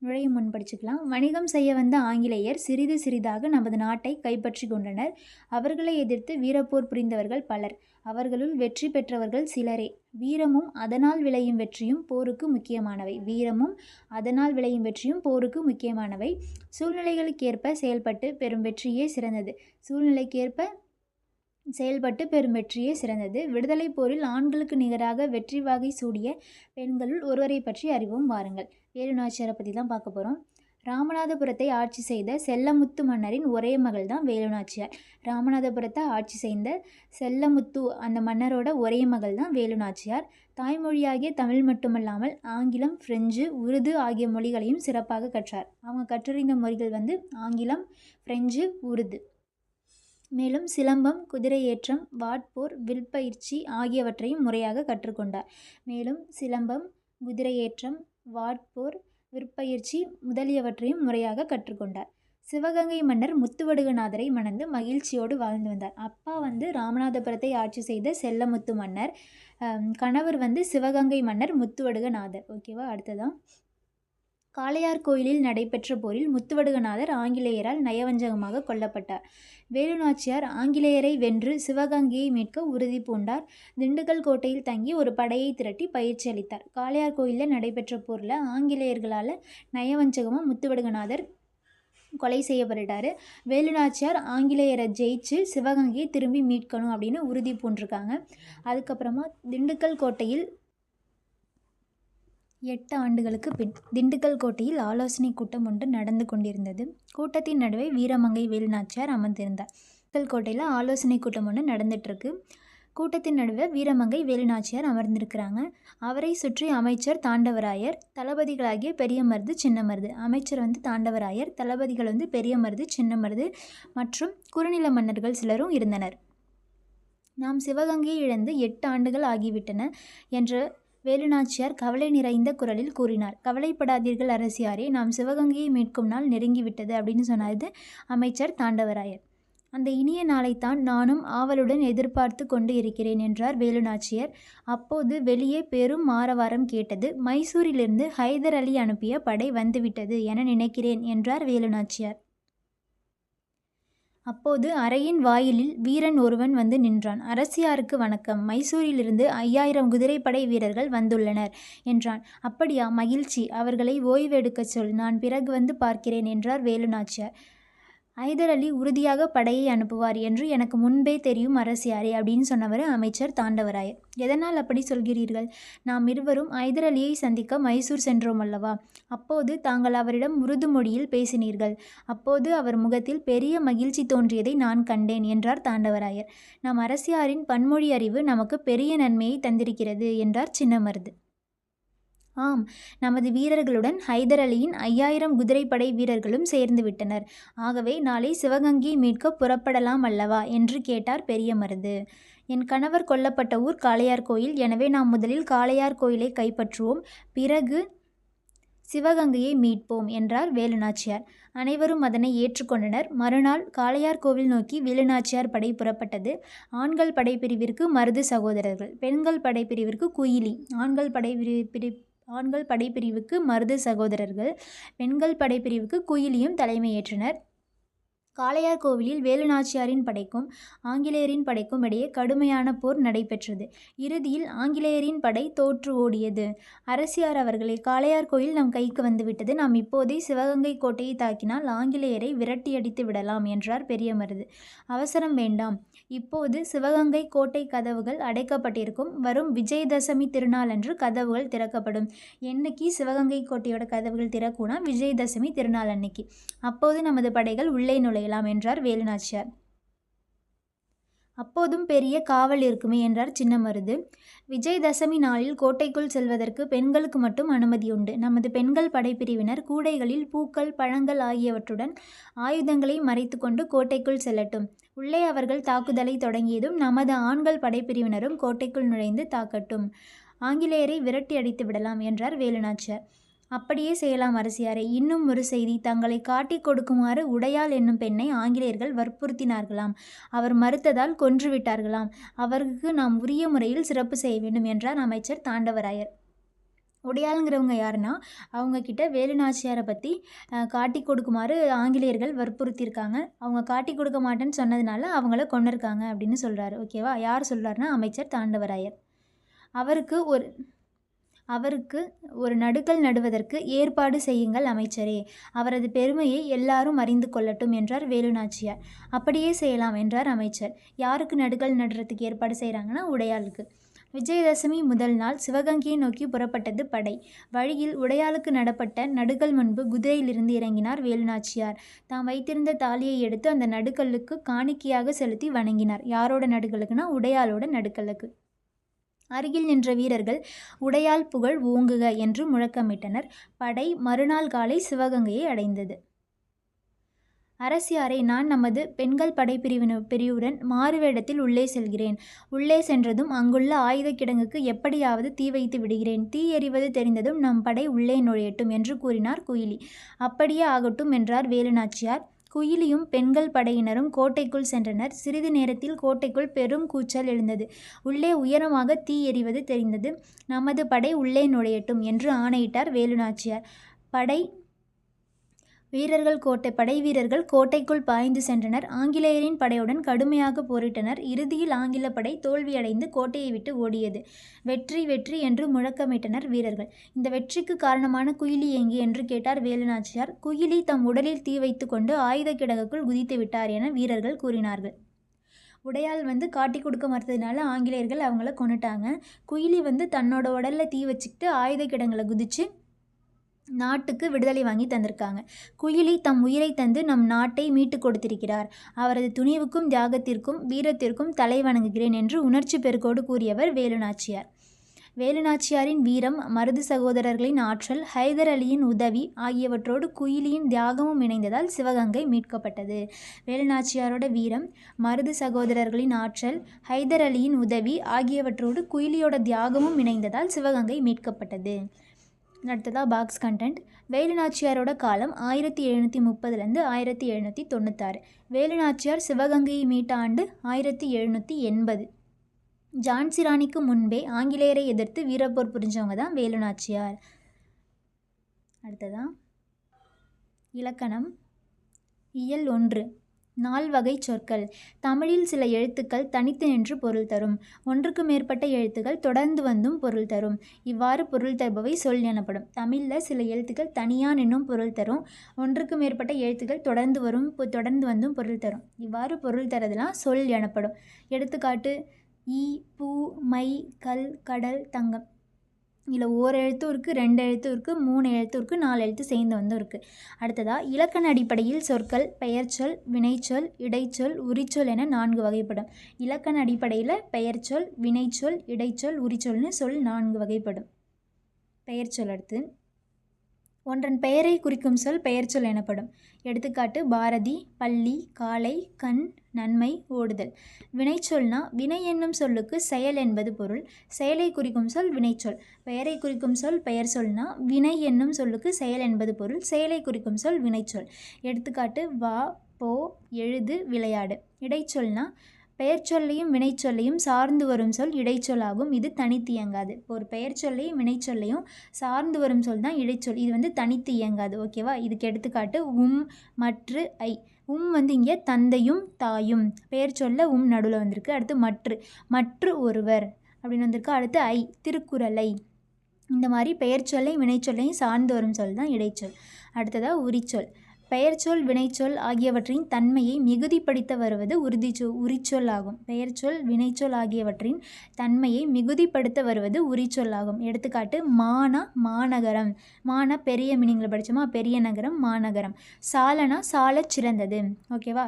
நுழையும் முன் படிச்சுக்கலாம். வணிகம் செய்ய வந்த ஆங்கிலேயர் சிறிது சிறிதாக நமது நாட்டை கைப்பற்றி கொண்டனர். அவர்களை எதிர்த்து வீரப்போர் புரிந்தவர்கள் பலர். அவர்களுள் வெற்றி பெற்றவர்கள் சிலரே. வீரமும் அதனால் விளையும் வெற்றியும் போருக்கு முக்கியமானவை. வீரமும் அதனால் விளையும் வெற்றியும் போருக்கு முக்கியமானவை. சூழ்நிலைகளுக்கேற்ப செயல்பட்டு பெறும் வெற்றியே சிறந்தது. சூழ்நிலைக்கேற்ப செயல்பட்டு பெறும் வெற்றியே சிறந்தது. விடுதலை போரில் ஆண்களுக்கு நிகராக வெற்றி வாகை சூடிய பெண்களுள் ஒருவரை பற்றி அறிவோம் வாருங்கள். வேலுநாச்சியாரை பற்றி தான் பார்க்க போகிறோம். ராமநாதபுரத்தை ஆட்சி செய்த செல்லமுத்து மன்னரின் ஒரே மகள் தான் வேலுநாச்சியார். ராமநாதபுரத்தை ஆட்சி செய்த செல்லமுத்து அந்த மன்னரோட ஒரே மகள் தான் வேலுநாச்சியார். தாய்மொழியாகிய தமிழ் மட்டுமல்லாமல் ஆங்கிலம், பிரெஞ்சு, உருது ஆகிய மொழிகளையும் சிறப்பாக கற்றார். அவங்க கற்றறிந்த மொழிகள் ஆங்கிலம், பிரெஞ்சு, உருது. மேலும் சிலம்பம், குதிரை ஏற்றம், வாட்போர், வில்பயிற்சி ஆகியவற்றையும் முறையாக கற்றுக்கொண்டார். மேலும் சிலம்பம், குதிரை ஏற்றம், வாட்போர், விற்பயிற்சி முதலியவற்றையும் முறையாக கற்றுக்கொண்டார். சிவகங்கை மன்னர் முத்துவடுகநாதரை மணந்து மகிழ்ச்சியோடு வாழ்ந்து வந்தார். அப்பா ராமநாதபுரத்தை ஆட்சி செய்த செல்லமுத்து மன்னர், கணவர் சிவகங்கை மன்னர் முத்துவடுகநாதர். ஓகேவா? அடுத்ததான் காளையார் கோயிலில் நடைபெற்ற போரில் முத்துவடுகநாதர் ஆங்கிலேயரால் நயவஞ்சகமாக கொல்லப்பட்டார். வேலுநாச்சியார் ஆங்கிலேயரை வென்று சிவகங்கையை மீட்க உறுதி பூண்டார். திண்டுக்கல் கோட்டையில் தங்கி ஒரு படையை திரட்டி பயிற்சி அளித்தார். காளையார் கோயிலில் நடைபெற்ற போரில் ஆங்கிலேயர்களால் நயவஞ்சகமாக முத்துவடுகநாதர் கொலை செய்யப்பட்டார். வேலுநாச்சியார் ஆங்கிலேயரை ஜெயிச்சு சிவகங்கையை திரும்பி மீட்கணும் அப்படின்னு உறுதி பூண்டிருக்காங்க. அதுக்கப்புறமா திண்டுக்கல் கோட்டையில் 8 ஆண்டுகளுக்கு பின் திண்டுக்கல் கோட்டையில் ஆலோசனை கூட்டம் ஒன்று நடந்து கொண்டிருந்தது. கூட்டத்தின் நடுவே வீரமங்கை வேலுநாச்சியார் அமர்ந்திருந்தார். திண்டுக்கல் கோட்டையில் ஆலோசனை கூட்டம் ஒன்று நடந்துட்டுருக்கு. கூட்டத்தின் நடுவே வீரமங்கை வேலுநாச்சியார் அமர்ந்திருக்கிறாங்க. அவரை சுற்றி அமைச்சர் தாண்டவராயர், தளபதிகளாகிய பெரியமருது, சின்னமருது. அமைச்சர் தாண்டவராயர், தளபதிகள் பெரியமருது, சின்னமருது மற்றும் குறுநில மன்னர்கள் சிலரும் இருந்தனர். நாம் சிவகங்கையை இழந்து 8 ஆண்டுகள் ஆகிவிட்டன என்ற வேலுநாச்சியார் கவலை நிறைந்த குரலில் கூறினார். கவலைப்படாதீர்கள் அரசியாரே, நாம் சிவகங்கையை மீட்கும் நாள் நெருங்கிவிட்டது அப்படின்னு சொன்னார் அமைச்சர் தாண்டவராயர். அந்த இனிய நாளைத்தான் நானும் ஆவலுடன் எதிர்பார்த்து கொண்டு இருக்கிறேன் என்றார் வேலுநாச்சியார். அப்போது வெளியே பெரும் ஆரவாரம் கேட்டது. மைசூரிலிருந்து ஹைதர் அலி அனுப்பிய படை வந்துவிட்டது என நினைக்கிறேன் என்றார் வேலுநாச்சியார். அப்போது அறையின் வாயிலில் வீரன் ஒருவன் நின்றான். அரசியாருக்கு வணக்கம். மைசூரிலிருந்து 5000 குதிரைப்படை வீரர்கள் வந்துள்ளனர் என்றான். அப்படியா? மகிழ்ச்சி. அவர்களை ஓய்வெடுக்கச் சொல். நான் பிறகு பார்க்கிறேன் என்றார் வேலுநாச்சியார். ஹைதர் அலி உறுதியாக படையை அனுப்புவார் என்று எனக்கு முன்பே தெரியும் அரசியாரே அப்படின்னு சொன்னவர் அமைச்சர் தாண்டவராயர். எதனால் அப்படி சொல்கிறீர்கள்? நாம் இருவரும் ஹைதர் அலியை சந்திக்க மைசூர் சென்றோம் அல்லவா? அப்போது தாங்கள் அவரிடம் உருது மொழியில் பேசினீர்கள். அப்போது அவர் முகத்தில் பெரிய மகிழ்ச்சி தோன்றியதை நான் கண்டேன் என்றார் தாண்டவராயர். நம் அரசியாரின் பன்மொழி அறிவு நமக்கு பெரிய நன்மையை தந்திருக்கிறது என்றார் சின்னமருது. ஆம், நமது வீரர்களுடன் ஹைதர் அலியின் 5000 குதிரைப்படை வீரர்களும் சேர்ந்து விட்டனர். ஆகவே நாளை சிவகங்கையை மீட்க புறப்படலாம் அல்லவா என்று கேட்டார் பெரியமருது. என் கணவர் கொல்லப்பட்ட ஊர் காளையார் கோயில். எனவே நாம் முதலில் காளையார் கோயிலை கைப்பற்றுவோம், பிறகு சிவகங்கையை மீட்போம் என்றார் வேலுநாச்சியார். அனைவரும் அதனை ஏற்றுக்கொண்டனர். மறுநாள் காளையார் கோவில் நோக்கி வேலுநாச்சியார் படை புறப்பட்டது. ஆண்கள் படைப்பிரிவிற்கு மருது சகோதரர்கள், பெண்கள் படைப்பிரிவிற்கு குயிலி. ஆண்கள் படைப்பிரிவுக்கு மருது சகோதரர்கள், பெண்கள் படைப்பிரிவுக்கு குயிலியும் தலைமையேற்றனர். காளையார் கோவிலில் வேலுநாச்சியாரின் படைக்கும் ஆங்கிலேயரின் படைக்கும் இடையே கடுமையான போர் நடைபெற்றது. இறுதியில் ஆங்கிலேயரின் படை தோற்று ஓடியது. அரசியார் அவர்களே, காளையார் கோயில் நம் கைக்கு வந்துவிட்டது. நாம் இப்போதே சிவகங்கை கோட்டையை தாக்கினால் ஆங்கிலேயரை விரட்டியடித்து விடலாம் என்றார் பெரியமருது. அவசரம் வேண்டாம். இப்போது சிவகங்கை கோட்டை கதவுகள் அடைக்கப்பட்டிருக்கும். வரும் விஜயதசமி திருநாளன்று கதவுகள் திறக்கப்படும். என்னைக்கு சிவகங்கை கோட்டையோட கதவுகள் திறக்கும்னா விஜயதசமி திருநாள் அன்னைக்கு. அப்போது நமது படைகள் உள்ளே நுழையலாம் என்றார் வேலுநாச்சியார். அப்போதும் பெரிய காவல் இருக்குமே என்றார் சின்னமருது. விஜயதசமி நாளில் கோட்டைக்குள் செல்வதற்கு பெண்களுக்கு மட்டும் அனுமதி உண்டு. நமது பெண்கள் படைப்பிரிவினர் கூடைகளில் பூக்கள், பழங்கள் ஆகியவற்றுடன் ஆயுதங்களை மறைத்து கொண்டு கோட்டைக்குள் செல்லட்டும். உள்ளே அவர்கள் தாக்குதலை தொடங்கியதும் நமது ஆண்கள் படைப்பிரிவினரும் கோட்டைக்குள் நுழைந்து தாக்கட்டும். ஆங்கிலேயரை விரட்டி அடித்து விடலாம் என்றார் வேலுநாச்சியார். அப்படியே செய்யலாம் அரசியாரே. இன்னும் ஒரு செய்தி, தங்களை காட்டிக் கொடுக்குமாறு உடையாள் என்னும் பெண்ணை ஆங்கிலேயர்கள் வற்புறுத்தினார்களாம். அவர் மறுத்ததால் கொன்றுவிட்டார்களாம். அவருக்கு நாம் உரிய முறையில் சிறப்பு செய்ய வேண்டும் என்றார் அமைச்சர் தாண்டவராயர். உடையாளுங்கிறவங்க யாருன்னா, அவங்கக்கிட்ட வேலு நாச்சியாரை பற்றி காட்டி கொடுக்குமாறு ஆங்கிலேயர்கள் வற்புறுத்தியிருக்காங்க. அவங்க காட்டி கொடுக்க மாட்டேன்னு சொன்னதுனால அவங்கள கொன்னுருக்காங்க அப்படின்னு சொல்கிறாரு. ஓகேவா? யார் சொல்கிறாருன்னா, அமைச்சர் தாண்டவராயர். அவருக்கு ஒரு நடுகல் நடுவதற்கு ஏற்பாடு செய்யுங்கள் அமைச்சரே. அவரது பெருமையை எல்லாரும் அறிந்து கொள்ளட்டும் என்றார் வேலு நாச்சியார். அப்படியே செய்யலாம் என்றார் அமைச்சர். யாருக்கு நடுகல் நடுறதுக்கு ஏற்பாடு செய்கிறாங்கன்னா, உடையாளுக்கு. விஜயதசமி முதல் நாள் சிவகங்கையை நோக்கி புறப்பட்டது படை. வழியில் உடையாளுக்கு நடப்பட்ட நடுகல் முன்பு குதிரையிலிருந்து இறங்கினார் வேலுநாச்சியார். தாம் வைத்திருந்த தாலியை எடுத்து அந்த நடுகல்லுக்கு காணிக்கையாக செலுத்தி வணங்கினார். யாரோட நடுகல்லுக்குன்னா, உடையாளோட நடுகல்லுக்கு. அருகில் நின்ற வீரர்கள் உடையாள் புகழ் ஓங்குக என்று முழக்கமிட்டனர். படை மறுநாள் காலை சிவகங்கையை அடைந்தது. அரசியாரை, நான் நமது பெண்கள் பிரிவுடன் மாறுவேடத்தில் உள்ளே செல்கிறேன். உள்ளே சென்றதும் அங்குள்ள ஆயுத கிடங்குக்கு எப்படியாவது தீ வைத்து விடுகிறேன். தீ எறிவது தெரிந்ததும் நம் படை உள்ளே நுழையட்டும் என்று கூறினார் குயிலி. அப்படியே ஆகட்டும் என்றார் வேலுநாச்சியார். குயிலியும் பெண்கள் படையினரும் கோட்டைக்குள் சென்றனர். சிறிது நேரத்தில் கோட்டைக்குள் பெரும் கூச்சல் எழுந்தது. உள்ளே உயரமாக தீ எறிவது தெரிந்தது. நமது படை உள்ளே நுழையட்டும் என்று ஆணையிட்டார் வேலுநாச்சியார். படை வீரர்கள் கோட்டைக்குள் பாய்ந்து சென்றனர். ஆங்கிலேயரின் படையுடன் கடுமையாக போரிட்டனர். இறுதியில் ஆங்கில படை தோல்வியடைந்து கோட்டையை விட்டு ஓடியது. வெற்றி வெற்றி என்று முழக்கமிட்டனர் வீரர்கள். இந்த வெற்றிக்கு காரணமான குயிலி எங்கே என்று கேட்டார் வேலுநாச்சியார். குயிலி தம் உடலில் தீ வைத்து கொண்டு ஆயுத கிடங்குக்குள் குதித்து விட்டார் என வீரர்கள் கூறினார்கள். உடையாள் காட்டி கொடுக்க மறுத்ததுனால ஆங்கிலேயர்கள் அவங்கள கொன்னுட்டாங்க. குயிலி தன்னோட உடலில் தீ வச்சுக்கிட்டு ஆயுத கிடங்குல குதிச்சு நாட்டுக்கு விடுதலை வாங்கி தந்திருக்காங்க. குயிலி தம் உயிரை தந்து நம் நாட்டை மீட்டு கொடுத்திருக்கிறார். அவரது துணிவுக்கும் தியாகத்திற்கும் வீரத்திற்கும் தலை வணங்குகிறேன் என்று உணர்ச்சி பெருக்கோடு கூறியவர் வேலுநாச்சியார். வேலுநாச்சியாரின் வீரம், மருது சகோதரர்களின் ஆற்றல், ஹைதர் அலியின் உதவி ஆகியவற்றோடு குயிலியின் தியாகமும் இணைந்ததால் சிவகங்கை மீட்கப்பட்டது. வேலுநாச்சியாரோட வீரம், மருது சகோதரர்களின் ஆற்றல், ஹைதர் அலியின் உதவி ஆகியவற்றோடு குயிலியோட தியாகமும் இணைந்ததால் சிவகங்கை மீட்கப்பட்டது. அடுத்ததாக பாக்ஸ் கண்டென்ட். வேலுநாச்சியாரோட காலம் 1730 1796. வேலுநாச்சியார் சிவகங்கையை மீட்ட ஆண்டு 1780. ஜான்சி ராணிக்கு முன்பே ஆங்கிலேயரை எதிர்த்து வீரப்போர் புரிஞ்சவங்க தான் வேலுநாச்சியார். அடுத்ததான் இலக்கணம். இயல் 1. நால்வகை சொற்கள். தமிழில் சில எழுத்துக்கள் தனித்து நின்று பொருள் தரும். ஒன்றுக்கு மேற்பட்ட எழுத்துக்கள் தொடர்ந்து வந்தும் பொருள் தரும். இவ்வாறு பொருள் தருபவை சொல் எனப்படும். தமிழில் சில எழுத்துக்கள் தனியாக நின்றும் பொருள் தரும். ஒன்றுக்கு மேற்பட்ட எழுத்துக்கள் தொடர்ந்து வந்தும் பொருள் தரும். இவ்வாறு பொருள் தரதெல்லாம் சொல் எனப்படும். எடுத்துக்காட்டு: ஈ, பூ, மை, கல், கடல், தங்கம். இதில் ஓர் எழுத்தும் இருக்குது, 2 எழுத்தும் இருக்குது, 3 எழுத்தும் இருக்குது, 4 எழுத்து சேர்ந்து இருக்குது. அடுத்ததாக இலக்கண அடிப்படையில் சொற்கள் பெயர்ச்சொல், வினைச்சொல், இடைச்சொல், உரிச்சொல் என 4 வகைப்படும். இலக்கண அடிப்படையில் பெயர்ச்சொல், வினைச்சொல், இடைச்சொல், உரிச்சொல்னு சொல் 4 வகைப்படும். பெயர்ச்சொல். அடுத்து ஒன்றன் பெயரை குறிக்கும் சொல் பெயர்ச்சொல் எனப்படும். எடுத்துக்காட்டு: பாரதி, பள்ளி, காளை, கண், நன்மை, ஓடுதல். வினைச்சொல்னா வினை என்னும் சொல்லுக்கு செயல் என்பது பொருள். செயலை குறிக்கும் சொல் வினைச்சொல். பெயரை குறிக்கும் சொல் பெயர் சொல்னா வினை என்னும் சொல்லுக்கு செயல் என்பது பொருள். செயலை குறிக்கும் சொல் வினைச்சொல். எடுத்துக்காட்டு: வா, போ, எழுது, விளையாடு. இடைச்சொல்னா பெயர் சொல்லையும் வினைச்சொல்லையும் சார்ந்து வரும் சொல் இடைச்சொல்லாகும். இது தனித்து இயங்காது. இப்போ ஒரு பெயர் சொல்லையும் வினைச்சொல்லையும் சார்ந்து வரும் சொல் தான் இடைச்சொல். இது தனித்து இயங்காது. ஓகேவா? இதுக்கு எடுத்துக்காட்டு: மற்று, ஐ. இங்கே தந்தையும் தாயும். பெயர் சொல்ல நடுவில் வந்திருக்கு. அடுத்து மற்று ஒருவர் அப்படின்னு வந்திருக்கு. அடுத்து ஐ, திருக்குறளை. இந்த மாதிரி பெயர் சொல்லை வினைச்சொல்லையும் சார்ந்து வரும் சொல் தான் இடைச்சொல். அடுத்ததாக உரிச்சொல். பெயர்ச்சொல், வினைச்சொல் ஆகியவற்றின் தன்மையை மிகுதிப்படுத்த வருவது உரிச்சொல் ஆகும். பெயர்ச்சொல், வினைச்சொல் ஆகியவற்றின் தன்மையை மிகுதிப்படுத்த வருவது உரிச்சொல் ஆகும். எடுத்துக்காட்டு: மானா மாநகரம். மான பெரிய மீனிங்கில் படித்தோமா, பெரிய நகரம், மாநகரம். சாலனா சாலச் சிறந்தது. ஓகேவா?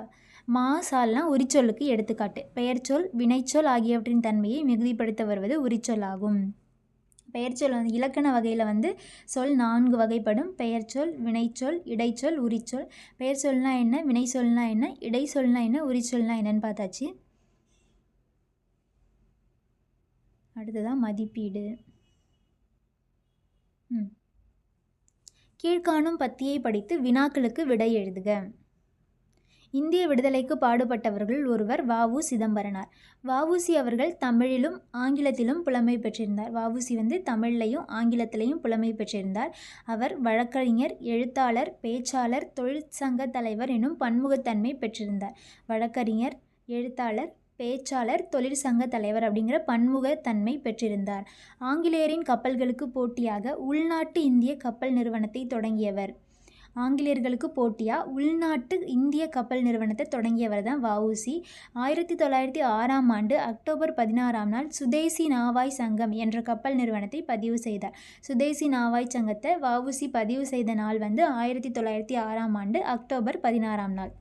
சால்னா உரிச்சொல்லுக்கு எடுத்துக்காட்டு. பெயர்ச்சொல், வினைச்சொல் ஆகியவற்றின் தன்மையை மிகுதிப்படுத்த வருவது உரிச்சொல் ஆகும். பெயர்ச்சொல் இலக்கண வகையில் சொல் 4 வகைப்படும். பெயர்ச்சொல், வினைச்சொல், இடைச்சொல், உரிச்சொல். பெயர் சொல்னா என்ன, வினை சொல்னா என்ன, இடை சொல்னா என்ன, உரிச்சொல்னா என்னன்னு பார்த்தாச்சு. அடுத்ததான் மதிப்பீடு. கீழ்காணும் பத்தியை படித்து வினாக்களுக்கு விடை எழுதுக. இந்திய விடுதலைக்கு பாடுபட்டவர்கள் ஒருவர் வ.உ. சிதம்பரனார். வ.உ.சி. அவர்கள் தமிழிலும் ஆங்கிலத்திலும் புலமை பெற்றிருந்தார். வ.உ.சி. தமிழ்லையும் ஆங்கிலத்திலையும் புலமை பெற்றிருந்தார். அவர் வழக்கறிஞர், எழுத்தாளர், பேச்சாளர், தொழிற்சங்க தலைவர் எனும் பன்முகத்தன்மை பெற்றிருந்தார். வழக்கறிஞர், எழுத்தாளர், பேச்சாளர், தொழிற்சங்க தலைவர் அப்படிங்கிற பன்முகத்தன்மை பெற்றிருந்தார். ஆங்கிலேயரின் கப்பல்களுக்கு போட்டியாக உள்நாட்டு இந்திய கப்பல் நிறுவனத்தை தொடங்கியவர். ஆங்கிலேயர்களுக்கு போட்டியாக உள்நாட்டு இந்திய கப்பல் நிறுவனத்தை தொடங்கியவர் தான் வ.உ.சி. 1906ஆம் ஆண்டு அக்டோபர் 16ஆம் நாள் சுதேசி நாவாய் சங்கம் என்ற கப்பல் நிறுவனத்தை பதிவு செய்தார். சுதேசி நாவாய் சங்கத்தை வ.உ.சி. பதிவு செய்த நாள் 1906ஆம் ஆண்டு அக்டோபர் 16ஆம் நாள்.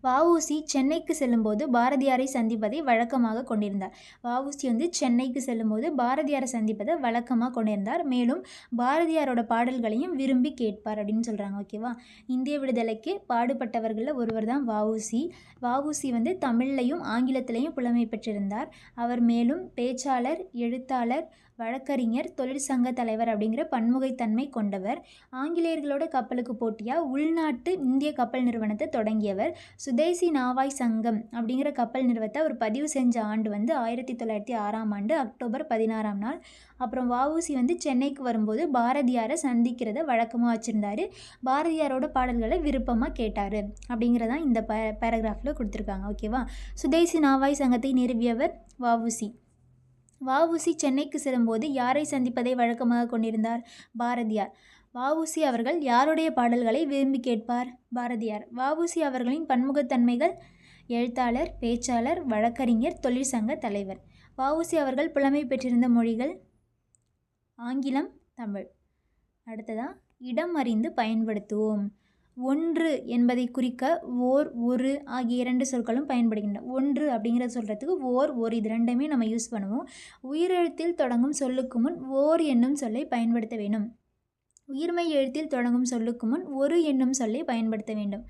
வ.உ.சி. சென்னைக்கு செல்லும்போது பாரதியாரை சந்திப்பதை வழக்கமாக கொண்டிருந்தார். வ.உ.சி. சென்னைக்கு செல்லும்போது பாரதியாரை சந்திப்பதை வழக்கமாக கொண்டிருந்தார். மேலும் பாரதியாரோட பாடல்களையும் விரும்பி கேட்பார் அப்படின்னு சொல்கிறாங்க. ஓகேவா. இந்திய விடுதலைக்கு பாடுபட்டவர்களில் ஒருவர் தான் வ.உ.சி. வ.உ.சி. தமிழ்லையும் ஆங்கிலத்திலையும் புலமை பெற்றிருந்தார். அவர் மேலும் பேச்சாளர், எழுத்தாளர், வழக்கறிஞர், தொழிற்சங்க தலைவர் அப்படிங்கிற பன்முகைத்தன்மை கொண்டவர். ஆங்கிலேயர்களோட கப்பலுக்கு போட்டியாக உள்நாட்டு இந்திய கப்பல் நிறுவனத்தை தொடங்கியவர். சுதேசி நாவாய் சங்கம் அப்படிங்கிற கப்பல் நிறுவனத்தை அவர் பதிவு செஞ்ச ஆண்டு 1906ஆம் ஆண்டு அக்டோபர் 16ஆம் நாள். அப்புறம் வ.உ.சி. சென்னைக்கு வரும்போது பாரதியாரை சந்திக்கிறத வழக்கமாக வச்சுருந்தாரு. பாரதியாரோட பாடல்களை விருப்பமாக கேட்டார் அப்படிங்கிறதான் இந்த பேராகிராஃபில் கொடுத்துருக்காங்க. ஓகேவா. சுதேசி நாவாய் சங்கத்தை நிறுவியவர் வ.உ.சி. வ.உ.சி. சென்னைக்கு செல்லும்போது யாரை சந்திப்பதை வழக்கமாக கொண்டிருந்தார்? பாரதியார். வ.உ.சி. அவர்கள் யாருடைய பாடல்களை விரும்பி கேட்பார்? பாரதியார். வ.உ.சி. அவர்களின் பன்முகத்தன்மைகள்: எழுத்தாளர், பேச்சாளர், வழக்கறிஞர், தொழிற்சங்க தலைவர். வ.உ.சி. அவர்கள் புலமை பெற்றிருந்த மொழிகள்: ஆங்கிலம், தமிழ். அடுத்ததாக இடம் அறிந்து பயன்படுத்துவோம். ஒன்று என்பதை குறிக்க ஓர், ஒரு ஆகிய 2 சொற்களும் பயன்படுகின்றன. ஒன்று அப்படிங்கிறத சொல்கிறதுக்கு ஓர், ஒரு இது ரெண்டுமே நம்ம யூஸ் பண்ணுவோம். உயிரெழுத்தில் தொடங்கும் சொல்லுக்கு முன் ஓர் என்னும் சொல்லை பயன்படுத்த வேண்டும். உயிர்மெய் எழுத்தில் தொடங்கும் சொல்லுக்கு முன் ஒரு என்னும் சொல்லை பயன்படுத்த வேண்டும்.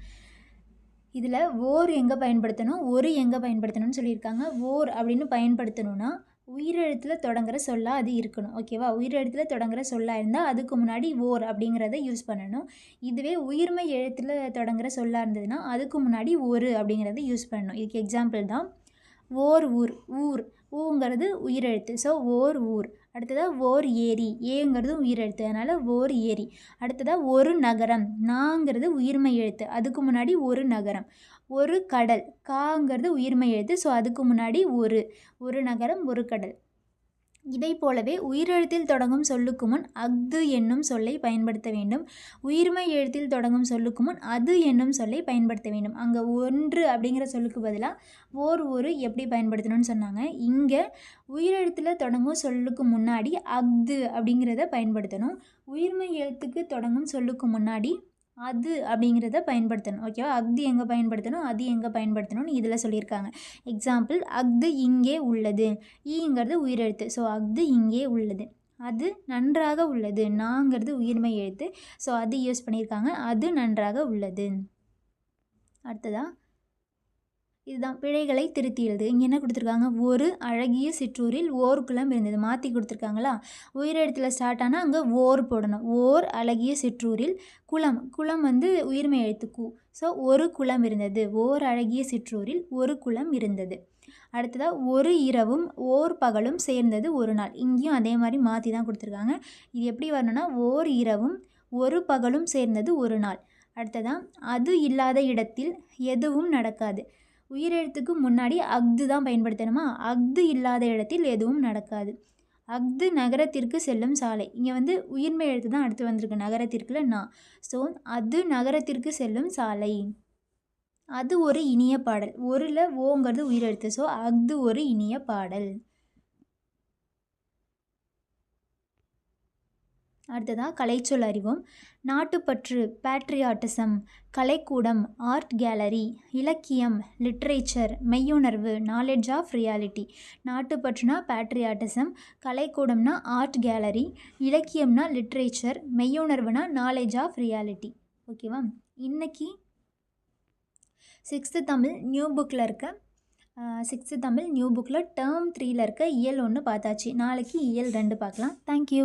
இதில் ஓர் எங்கே பயன்படுத்தணும், ஒரு எங்கே பயன்படுத்தணும்னு சொல்லியிருக்காங்க. ஓர் அப்படின்னு பயன்படுத்தணும்னா உயிரெழுத்தில் தொடங்குற சொல்லாக அது இருக்கணும். ஓகேவா. உயிரெழுத்தில் தொடங்குற சொல்லாக இருந்தால் அதுக்கு முன்னாடி ஓர் அப்படிங்கிறத யூஸ் பண்ணணும். இதுவே உயிர்மெய் எழுத்தில் தொடங்குற சொல்லாக இருந்ததுன்னா அதுக்கு முன்னாடி ஒரு அப்படிங்கிறத யூஸ் பண்ணணும். இதுக்கு எக்ஸாம்பிள் தான் ஓர் ஊர். ஊர், ஊங்கிறது உயிரெழுத்து. ஸோ ஓர் ஊர். அடுத்ததாக ஓர் ஏரி. ஏங்கிறது உயிரெழுத்து, அதனால் ஓர் ஏரி. அடுத்ததாக ஒரு நகரம். நாங்கிறது உயிர்மெய் எழுத்து, அதுக்கு முன்னாடி ஒரு நகரம். ஒரு கடல். காங்கிறது உயிர்மெய் எழுத்து, ஸோ அதுக்கு முன்னாடி ஒரு நகரம், ஒரு கடல். இதை போலவே உயிரெழுத்தில் தொடங்கும் சொல்லுக்கு முன் அஃது என்னும் சொல்லை பயன்படுத்த வேண்டும். உயிர்மெய் எழுத்தில் தொடங்கும் சொல்லுக்கு முன் அது என்னும் சொல்லை பயன்படுத்த வேண்டும். அங்கே ஒன்று அப்படிங்கிற சொல்லுக்கு பதிலாக ஓர், ஒரு எப்படி பயன்படுத்தணும்னு சொன்னாங்க. இங்கே உயிரெழுத்தில் தொடங்கும் சொல்லுக்கு முன்னாடி அஃது அப்படிங்கிறத பயன்படுத்தணும். உயிர்மெய் எழுத்துக்கு தொடங்கும் சொல்லுக்கு முன்னாடி அது அப்படிங்கிறத பயன்படுத்தணும். ஓகேவா. அஃது எங்கே பயன்படுத்தணும், அது எங்கே பயன்படுத்தணும்னு இதில் சொல்லியிருக்காங்க. எக்ஸாம்பிள்: அஃது இங்கே உள்ளது. ஈங்கிறது உயிரெழுத்து, ஸோ அஃது இங்கே உள்ளது. அது நன்றாக உள்ளது. நாங்கிறது உயிர்மெய் எழுத்து, ஸோ அது யூஸ் பண்ணியிருக்காங்க. அது நன்றாக உள்ளது. அடுத்ததாக இதுதான் பிழைகளை திருத்தி எழுது. இங்கே என்ன கொடுத்துருக்காங்க? ஒரு அழகிய சிற்றூரில் ஓர் குளம் இருந்தது. மாற்றி கொடுத்துருக்காங்களா. உயிரெழுத்தில் ஸ்டார்ட் ஆனால் அங்கே ஓர் போடணும். ஓர் அழகிய சிற்றூரில் குளம். குளம் உயிர்மெய் எழுத்து கு. ஸோ ஒரு குளம் இருந்தது. ஓர் அழகிய சிற்றூரில் ஒரு குளம் இருந்தது. அடுத்ததாக ஒரு இரவும் ஓர் பகலும் சேர்ந்தது ஒரு நாள். இங்கேயும் அதே மாதிரி மாற்றி தான் கொடுத்துருக்காங்க. இது எப்படி வரணும்னா ஓர் இரவும் ஒரு பகலும் சேர்ந்தது ஒரு நாள். அடுத்ததாக அது இல்லாத இடத்தில் எதுவும் நடக்காது. உயிரெழுத்துக்கு முன்னாடி அஃது தான் பயன்படுத்தணுமா. அஃது இல்லாத இடத்தில் எதுவும் நடக்காது. அஃது நகரத்திற்கு செல்லும் சாலை. இங்கே உயிர்மெய் எழுத்து தான் அடுத்து வந்திருக்கு. நகரத்திற்குல நான். ஸோ அது நகரத்திற்கு செல்லும் சாலை. அது ஒரு இனிய பாடல். ஒருல ஓங்கிறது உயிரெழுத்து, ஸோ அஃது ஒரு இனிய பாடல். அடுத்ததாக கலைச்சொல் அறிவோம். நாட்டுப்பற்று, பேட்ரியாட்டிசம், கலைக்கூடம், ஆர்ட் கேலரி, இலக்கியம், லிட்ரேச்சர், மெய்யுணர்வு, நாலேஜ் ஆஃப் ரியாலிட்டி. நாட்டுப்பற்றுனா பேட்ரியாட்டிசம், கலைக்கூடம்னா ஆர்ட் கேலரி, இலக்கியம்னா லிட்ரேச்சர், மெய்யுணர்வுனா நாலேஜ் ஆஃப் ரியாலிட்டி. ஓகேவா. இன்றைக்கி 6th தமிழ் நியூ புக்கில் இருக்க 6th தமிழ் நியூ புக்கில் டேர்ம் 3ல் இருக்க இயல் 1 பார்த்தாச்சு. நாளைக்கு இயல் 2 பார்க்கலாம். தேங்க்யூ.